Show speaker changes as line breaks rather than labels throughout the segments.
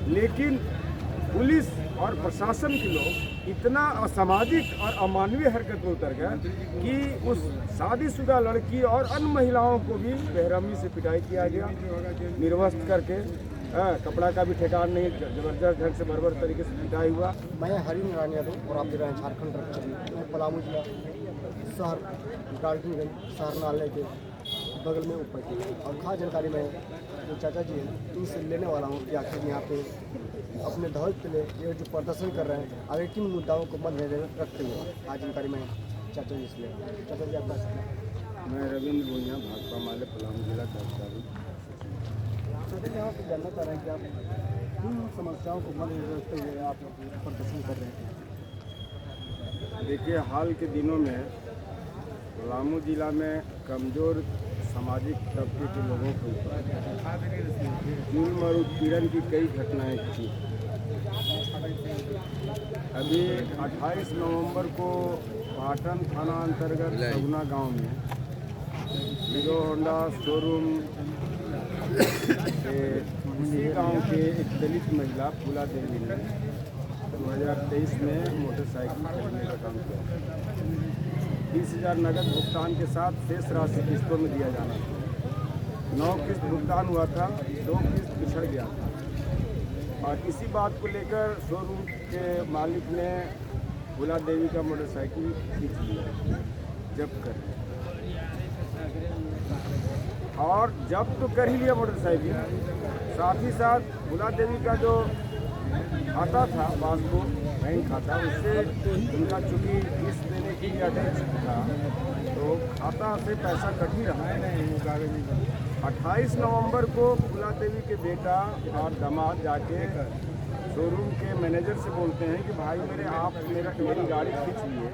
लेकिन पुलिस और प्रशासन के लोग इतना असामाजिक और अमानवीय हरकत में उतर गए कि उस शादीशुदा लड़की और अन्य महिलाओं को भी बेरहमी से पिटाई किया गया, निर्वस्त्र करके। कपड़ा का भी ठिकान नहीं, जबरदस्त ढंग से बर्बर तरीके से पिटाई हुआ।
मैं हरि नारायण यादव और आप देख रहे हैं झारखंड रक्षा। मैं पलामू जिला शहर डाल्टनगंज शहरनालय के बगल में ऊपर की और खास जानकारी मैं जो चाचा जी हैं इनसे लेने वाला हूँ कि आखिर यहाँ पे अपने ध्वज के लिए ये जो प्रदर्शन कर रहे हैं आगे किन मुद्दाओं को मद्देनजर रखते हुए आज जानकारी मैं चाचा जी से ले। चाचा जी आपका
मैं रविंद्र भूइया, भाकपा माले पलामू जिला का अधिकारी।
चाचा जी यहाँ से जानना चाह रहे हैं कि आप किन समस्याओं को मद्देनजर रखते हुए आप प्रदर्शन कर रहे हैं।
देखिए, हाल के दिनों में पलामू जिला में कमज़ोर सामाजिक तबके के लोगों के ऊपर जुल्म और उत्पीड़न की कई घटनाएं थी। अभी 28 नवंबर को पाटन थाना अंतर्गत सगुना गांव में हीरो होंडा शोरूम से उसी गांव के एक दलित महिला फूला देवी ने 2023 में मोटरसाइकिल खरीदने का काम किया। 30,000 नगद भुगतान के साथ शेष राशि किस्तों में दिया जाना था। 9 किस्त भुगतान हुआ था, 2 किस्त पिछड़ गया था और इसी बात को लेकर शोरूम के मालिक ने फूला देवी का मोटरसाइकिल खींच लिया, जब्त कर लिया। और जब्त तो कर ही लिया मोटरसाइकिल, साथ ही साथ फूला देवी का जो खाता था पासबुक बैंक खाता, उससे उनका चूँकि किस्त देने के लिए अटैच था तो खाता से पैसा कट ही रहा है। 28 नवंबर को फूला देवी के बेटा और दामाद जाके शोरूम के मैनेजर से बोलते हैं कि भाई मेरी गाड़ी खींच लिए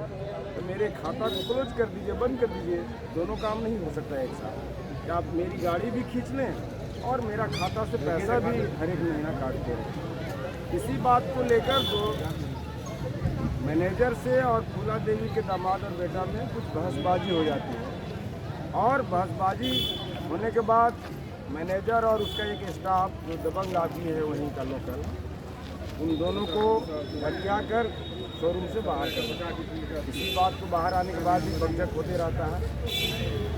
तो मेरे खाता को क्लोज कर दीजिए, बंद कर दीजिए। दोनों काम नहीं हो सकता एक साथ, कि आप मेरी गाड़ी भी खींच लें और मेरा खाता से पैसा भी हर एक महीना काटते रहें। इसी बात को लेकर तो मैनेजर से और फूला देवी के दामाद और बेटा में कुछ बहसबाजी हो जाती है और बहसबाजी होने के बाद मैनेजर और उसका एक स्टाफ जो दबंग आदमी है वहीं का लोकल, उन दोनों को हत्या कर शोरूम से बाहर कर देता। इसी बात को बाहर आने के बाद भी बंधक होते रहता है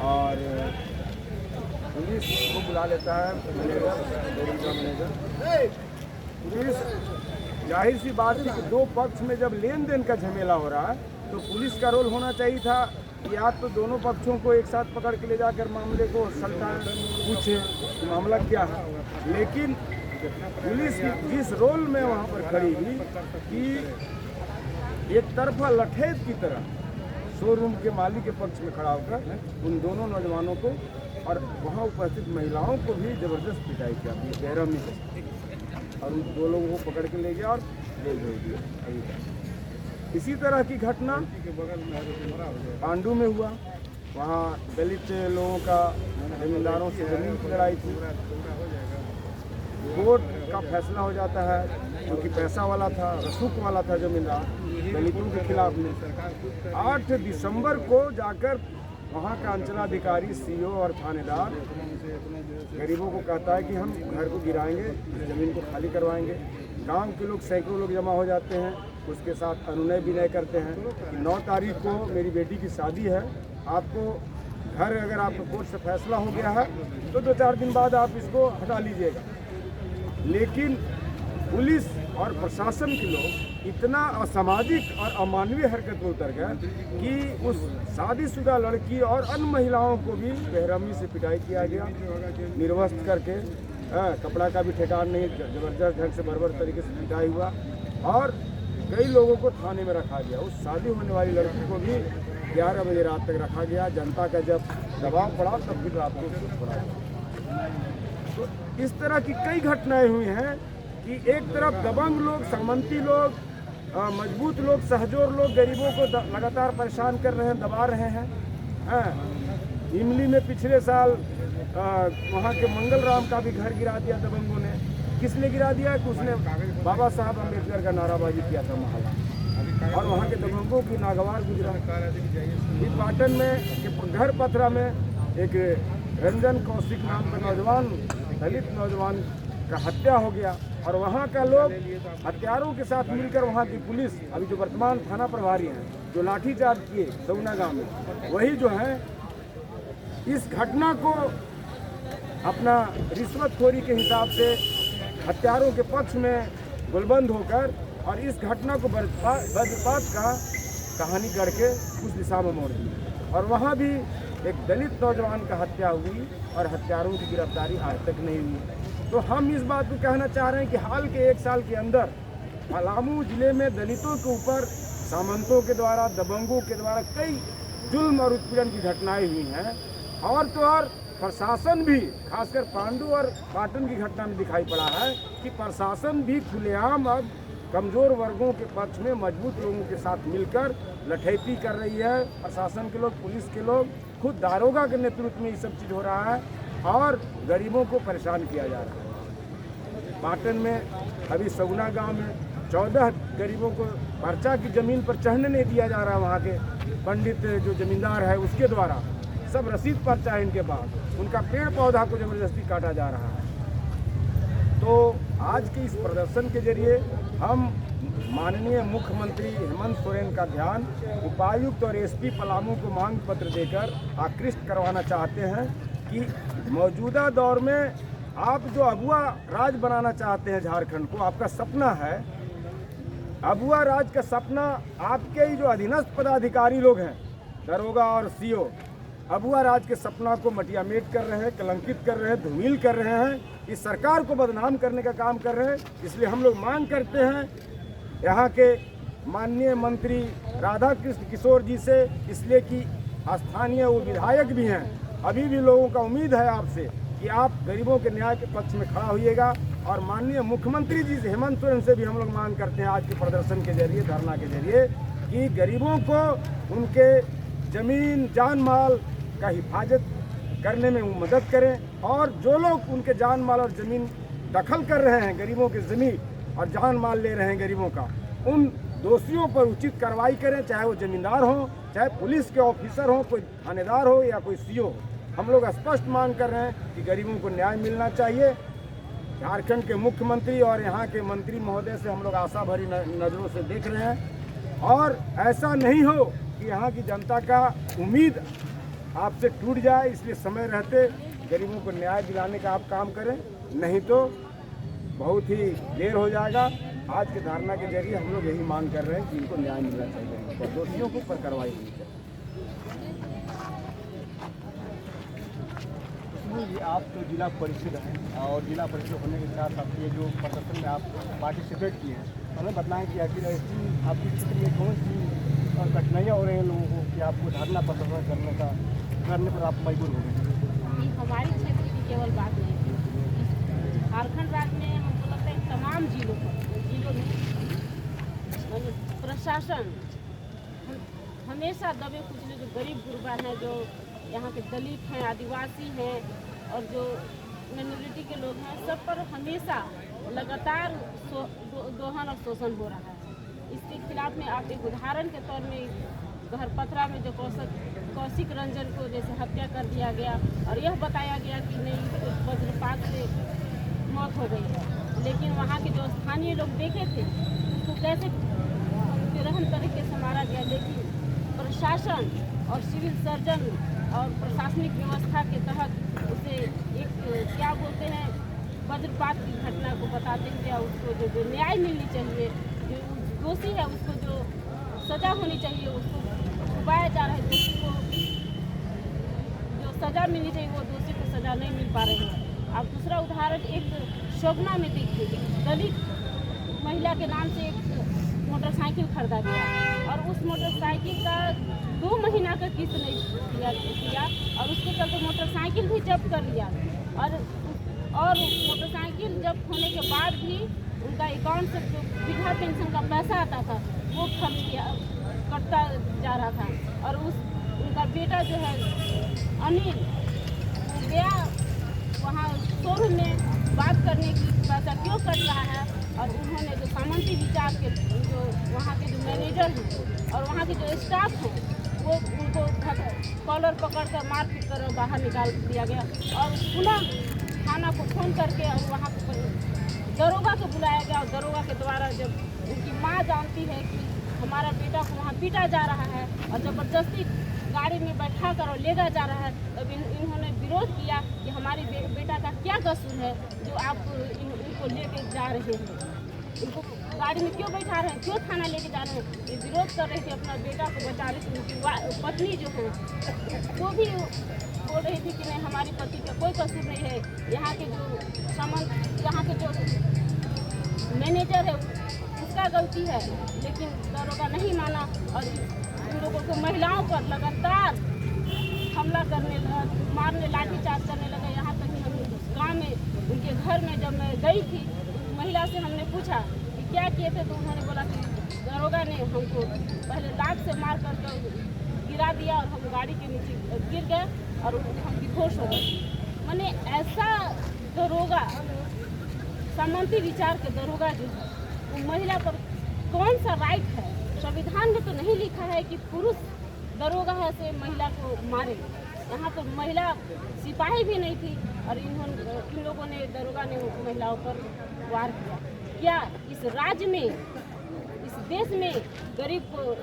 और पुलिस को बुला लेता है मैनेजर, शोरूम का मैनेजर। पुलिस जाहिर सी बात है कि दो पक्ष में जब लेन देन का झमेला हो रहा है तो पुलिस का रोल होना चाहिए था कि या तो दोनों पक्षों को एक साथ पकड़ के ले जाकर मामले को सलटा पूछे कि मामला क्या है। लेकिन पुलिस जिस रोल में वहाँ पर खड़ी हुई कि एक तरफा लठेत की तरह शोरूम के मालिक के पक्ष में खड़ा होकर उन दोनों नौजवानों को और वहाँ उपस्थित महिलाओं को भी ज़बरदस्त पिटाई किया, बेरहमी से, और उन दो लोगों को पकड़ के ले गया और जेल भेज दिया। अभी तक इसी तरह की घटना पांडू में हुआ। वहाँ दलित लोगों का जमींदारों से जमीन की लड़ाई थी। कोर्ट का फैसला हो जाता है, क्योंकि पैसा वाला था, रसूख वाला था जमींदार, दलितों के खिलाफ में। 8 दिसंबर को जाकर वहाँ का अंचलाधिकारी, सीओ और थानेदार गरीबों को कहता है कि हम घर को गिराएंगे, ज़मीन को खाली करवाएंगे। गांव के लोग सैकड़ों लोग जमा हो जाते हैं, उसके साथ अनुनय विनय करते हैं कि 9 तारीख को मेरी बेटी की शादी है, आपको घर अगर आपको कोर्ट से फैसला हो गया है तो 2-4 दिन बाद आप इसको हटा लीजिएगा। लेकिन पुलिस और प्रशासन के लोग इतना असामाजिक और अमानवीय हरकत में उतर गए कि उस शादीशुदा लड़की और अन्य महिलाओं को भी बेरहमी से पिटाई किया गया, निर्वस्त्र करके। कपड़ा का भी ठिकान नहीं, जबरदस्त ढंग से बर्बर तरीके से पिटाई हुआ और कई लोगों को थाने में रखा गया। उस शादी होने वाली लड़की को भी 11 बजे रात तक रखा गया। जनता का जब दबाव पड़ा तब फिर रात को छोड़ा गया। तो इस तरह की कई घटनाएं हुई हैं कि एक तरफ दबंग लोग, सामंती लोग, मजबूत लोग, सहजोर लोग गरीबों को लगातार परेशान कर रहे हैं, दबा रहे हैं। इमली में पिछले साल वहाँ के मंगल राम का भी घर गिरा दिया दबंगों ने। किस लिए गिरा दिया? कि उसने बाबा साहब अम्बेडकर का नाराबाजी किया था मोहल्ला, और वहाँ के दबंगों की नागवार गुजरा। इस पाटन में घर पथरा में एक रंजन कौशिक नाम का नौजवान, दलित नौजवान का हत्या हो गया। और वहाँ का लोग हथियारों के साथ मिलकर वहाँ की पुलिस, अभी जो वर्तमान थाना प्रभारी हैं, जो लाठीचार्ज किए सगुना गांव में, वही जो है इस घटना को अपना रिश्वतखोरी के हिसाब से हत्यारों के पक्ष में गुलबंद होकर और इस घटना को वज्रपात का कहानी गढ़ के उस दिशा में मोड़ दी। और वहाँ भी एक दलित नौजवान का हत्या हुई और हत्यारों की गिरफ्तारी आज तक नहीं हुई। तो हम इस बात को कहना चाह रहे हैं कि हाल के 1 साल के अंदर पलामू जिले में दलितों के ऊपर सामंतों के द्वारा, दबंगों के द्वारा कई जुल्म और उत्पीड़न की घटनाएं हुई हैं। और तो और प्रशासन भी, खासकर पांडु और पाटन की घटना में दिखाई पड़ा है कि प्रशासन भी खुलेआम अब कमज़ोर वर्गों के पक्ष में मजबूत लोगों के साथ मिलकर लठैती कर रही है। प्रशासन के लोग, पुलिस के लोग, खुद दारोगा के नेतृत्व में ये सब चीज़ हो रहा है और गरीबों को परेशान किया जा रहा है। पाटन में अभी सगुना गांव में 14 गरीबों को पर्चा की ज़मीन पर चढ़ने नहीं दिया जा रहा है। वहाँ के पंडित जो जमींदार है उसके द्वारा सब रसीद पर्चा है इनके पास, उनका पेड़ पौधा को ज़बरदस्ती काटा जा रहा है। तो आज के इस प्रदर्शन के जरिए हम माननीय मुख्यमंत्री हेमंत सोरेन का ध्यान उपायुक्त और एसपी पलामू को मांग पत्र देकर आकृष्ट करवाना चाहते हैं कि मौजूदा दौर में आप जो अगुआ राज बनाना चाहते हैं झारखंड को, आपका सपना है, अगुआ राज का सपना आपके ही जो अधीनस्थ पदाधिकारी लोग हैं, दरोगा और सीओ, अगुआ राज के सपना को मटियामेट कर रहे हैं, कलंकित कर रहे हैं, धूमिल कर रहे हैं, इस सरकार को बदनाम करने का काम कर रहे हैं। इसलिए हम लोग मांग करते हैं यहाँ के माननीय मंत्री राधा कृष्ण किशोर जी से, इसलिए कि स्थानीय वो विधायक भी हैं, अभी भी लोगों का उम्मीद है आपसे कि आप गरीबों के न्याय के पक्ष में खड़ा होइएगा। और माननीय मुख्यमंत्री जी से, हेमंत सोरेन से भी हम लोग मांग करते हैं आज के प्रदर्शन के जरिए, धरना के जरिए, कि गरीबों को उनके ज़मीन जान माल का हिफाजत करने में वो मदद करें। और जो लोग उनके जान माल और ज़मीन दखल कर रहे हैं, गरीबों की ज़मीन और जान माल ले रहे हैं गरीबों का, उन दोषियों पर उचित कार्रवाई करें, चाहे वो ज़मींदार हों, चाहे पुलिस के ऑफिसर हों, कोई थानेदार हो या कोई सीओ हो। हम लोग स्पष्ट मांग कर रहे हैं कि गरीबों को न्याय मिलना चाहिए। झारखंड के मुख्यमंत्री और यहाँ के मंत्री महोदय से हम लोग आशा भरी नज़रों से देख रहे हैं और ऐसा नहीं हो कि यहाँ की जनता का उम्मीद आपसे टूट जाए। इसलिए समय रहते गरीबों को न्याय दिलाने का आप काम करें, नहीं तो बहुत ही देर हो जाएगा। आज के धरना के जरिए हम लोग यही मांग कर रहे हैं कि इनको न्याय मिलना चाहिए और दोषियों को पर कार्रवाई होनी चाहिए।
जी, आप तो जिला परिषद हैं और जिला परिषद होने के साथ साथ ये जो प्रदर्शन में आप पार्टिसिपेट किए हैं, हमें बताएं कि आखिर ऐसी आपकी क्षेत्र में कौन सी कठिनाइयाँ हो रही हैं लोगों को कि आपको धरना प्रदर्शन करने पर आप मजबूर हो गए?
हमारी क्षेत्र की केवल बात नहीं है, झारखंड राज्य में हमको लगता है तमाम जिलों में प्रशासन हमेशा दबे कुचले जो गरीब गुरबा हैं, जो यहाँ के दलित हैं, आदिवासी हैं और जो माइनॉरिटी के लोग हैं, सब पर हमेशा लगातार दोहन और शोषण हो रहा है। इसके खिलाफ में आप एक उदाहरण के तौर में गहरपथरा में जो कौशिक रंजन को जैसे हत्या कर दिया गया और यह बताया गया कि नहीं वज्रपात से मौत हो गई है, लेकिन वहाँ के जो स्थानीय लोग देखे थे उसको कैसे निरहन तरीके से मारा गया। लेकिन प्रशासन और सिविल सर्जन और प्रशासनिक व्यवस्था के तहत उसे एक क्या बोलते हैं वज्रपात की घटना को बताते हुए उसको जो न्याय मिलनी चाहिए, जो दोषी है उसको जो सज़ा होनी चाहिए उसको छुपाया जा रहा है। दोषी को जो सज़ा मिलनी चाहिए वो दोषी को सज़ा नहीं मिल पा रही है। अब दूसरा उदाहरण एक शोभना में देखिए, दलित महिला के नाम से एक मोटरसाइकिल खरीदा गया और उस मोटरसाइकिल का 2 महीना का किस्त नहीं किया और उसके चलते मोटरसाइकिल भी जब्त कर लिया और मोटरसाइकिल जब्त होने के बाद भी उनका अकाउंट से जो वृद्धा पेंशन का पैसा आता था वो कटता जा रहा था। और उनका बेटा जो है अनिल गया वहाँ शोरूम में बात करने की पैसा क्यों कट रहा है और उन्होंने जो सामंती विचार के जो वहाँ के जो मैनेजर हैं और वहाँ के जो स्टाफ हैं वो उनको कॉलर पकड़ कर मारपीट कर बाहर निकाल दिया गया और पुनः थाना को फ़ोन करके और वहाँ पर दरोगा को बुलाया गया और दरोगा के द्वारा जब उनकी माँ जानती है कि हमारा बेटा को वहाँ पीटा जा रहा है और ज़बरदस्ती गाड़ी में बैठा कर और लेगा जा रहा है, तब इन्होंने विरोध किया कि हमारी बेटा का क्या कसूर है जो आप इनको लेके जा रहे हैं, इनको गाड़ी में क्यों बैठा रहे हैं, क्यों थाना लेके जा रहे हैं। ये विरोध कर रहे थे, अपना बेटा को बचा रहे थे। उनकी पत्नी जो है वो भी बोल रही थी कि नहीं हमारी पति का कोई कसूर नहीं है, यहाँ के जो मैनेजर है उसका गलती है। लेकिन दरोगा नहीं माना और इन लोगों को महिलाओं पर लगातार हमला करने, मारने, लाठीचार्ज करने लगा। यहाँ तक कि हम गाँव में उनके घर में जब मैं गई थी, महिला से हमने पूछा कि क्या किए थे, तो उन्होंने बोला कि दरोगा ने हमको पहले लात से मार कर गिरा दिया और हम गाड़ी के नीचे गिर गए और हम बेहोश हो गए। मैंने ऐसा दरोगा, सामंती विचार के दरोगा जो है वो महिला पर कौन सा राइट है? संविधान में तो नहीं लिखा है कि पुरुष दरोगा है से महिला को मारे। यहाँ तो महिला सिपाही भी नहीं थी और इन लोगों ने, दरोगा ने महिलाओं पर वार किया। क्या इस राज्य में, इस देश में गरीब को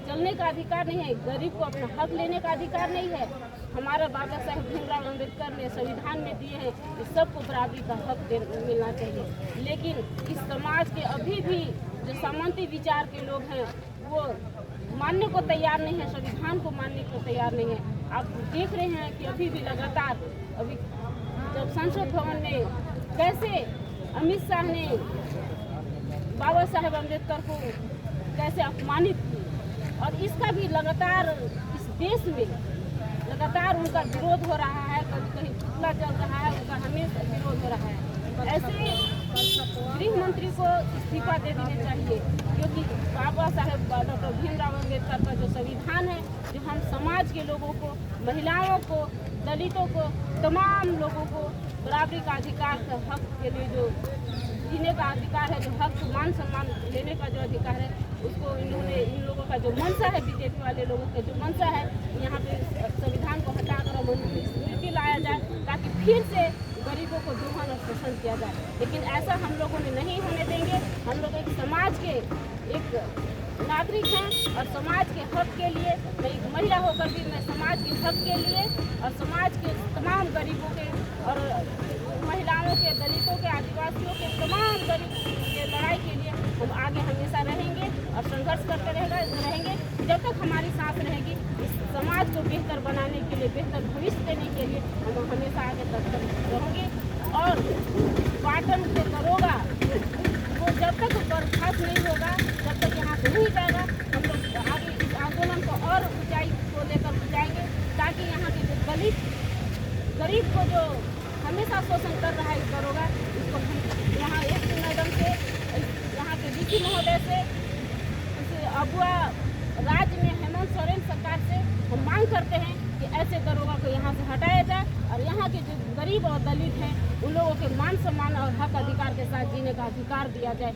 चलने का अधिकार नहीं है? गरीब को अपना हक लेने का अधिकार नहीं है? हमारा बाबा साहेब भीमराव अम्बेडकर ने संविधान में दिए हैं कि सबको बराबरी का हक मिलना चाहिए। लेकिन इस समाज के अभी भी जो सामंती विचार के लोग हैं वो मानने को तैयार नहीं है, संविधान को मानने को तैयार नहीं है। आप देख रहे हैं कि अभी भी लगातार, अभी जब संसद भवन में कैसे अमित शाह ने बाबा साहेब अम्बेडकर को कैसे अपमानित किया, और इसका भी लगातार इस देश में लगातार उनका विरोध हो रहा है। कभी कहीं पुतला चल रहा है, उनका हमेशा विरोध हो रहा है। ऐसे गृह मंत्री को इस्तीफा दे देने चाहिए, क्योंकि बाबा साहेब डॉक्टर भीमराव अम्बेडकर का जो संविधान है, जो हम समाज के लोगों को, महिलाओं को, दलितों को, तमाम लोगों को बराबरी का अधिकार का हक के लिए जो जीने का अधिकार है, जो हक मान सम्मान लेने का जो अधिकार है, उसको इन्होंने, इन लोगों का जो मंशा है, बीजेपी वाले लोगों का जो मंशा है, यहाँ पे संविधान को हटाकर मनुस्मृति लाया जाए ताकि फिर से गरीबों को दुल्हन और शोषण किया जाए। लेकिन ऐसा हम लोगों ने नहीं होने देंगे। हम लोग एक समाज के एक नागरिक हैं और समाज के हक के लिए, मैं एक महिला होकर भी मैं समाज के हक के लिए और समाज के तमाम गरीबों के और महिलाओं के, दलितों के, आदिवासियों के, तमाम गरीब के लड़ाई के लिए हम आगे हमेशा रहेंगे और संघर्ष करते रहेंगे जब तक हमारी सांस रहेगी। इस समाज को बेहतर बनाने के लिए, बेहतर भविष्य देने के लिए हम हमेशा आगे तत्पर रहेंगे। और पाटन के दरोगा वो जब तक बर्खास्त नहीं होगा, जब तक यहाँ से नहीं जाएगा, हम लोग आगे इस आंदोलन को और ऊंचाई को लेकर जाएंगे, ताकि यहाँ के जो दलित गरीब को जो हमेशा शोषण कर रहा है इस दरोगा, इसको हम यहाँ एक मैडम से, यहाँ के डीसी महोदय से, अबुआ राज्य में हेमंत सोरेन सरकार से हम मांग करते हैं कि ऐसे दरोगा को यहाँ से हटाया जाए और यहाँ के जो गरीब और दलित हैं उन लोगों के मान सम्मान और हक अधिकार के साथ जीने का अधिकार दिया जाए।